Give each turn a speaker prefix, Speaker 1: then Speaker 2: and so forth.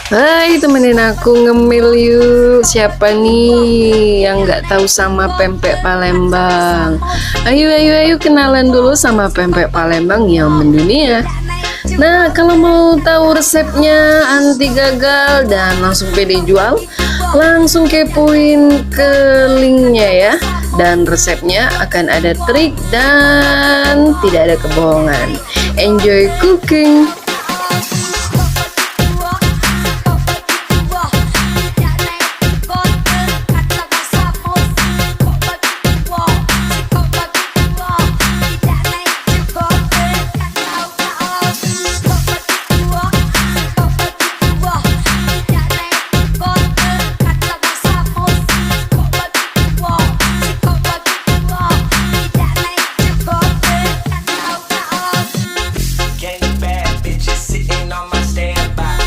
Speaker 1: Hai, temenin aku ngemil yuk. Siapa nih yang nggak tahu sama pempek Palembang? Ayo kenalan dulu sama pempek Palembang yang mendunia. Nah, kalau mau tahu resepnya anti gagal dan langsung pede jual, langsung kepoin ke linknya ya. Dan resepnya akan ada trik dan tidak ada kebohongan. Enjoy cooking.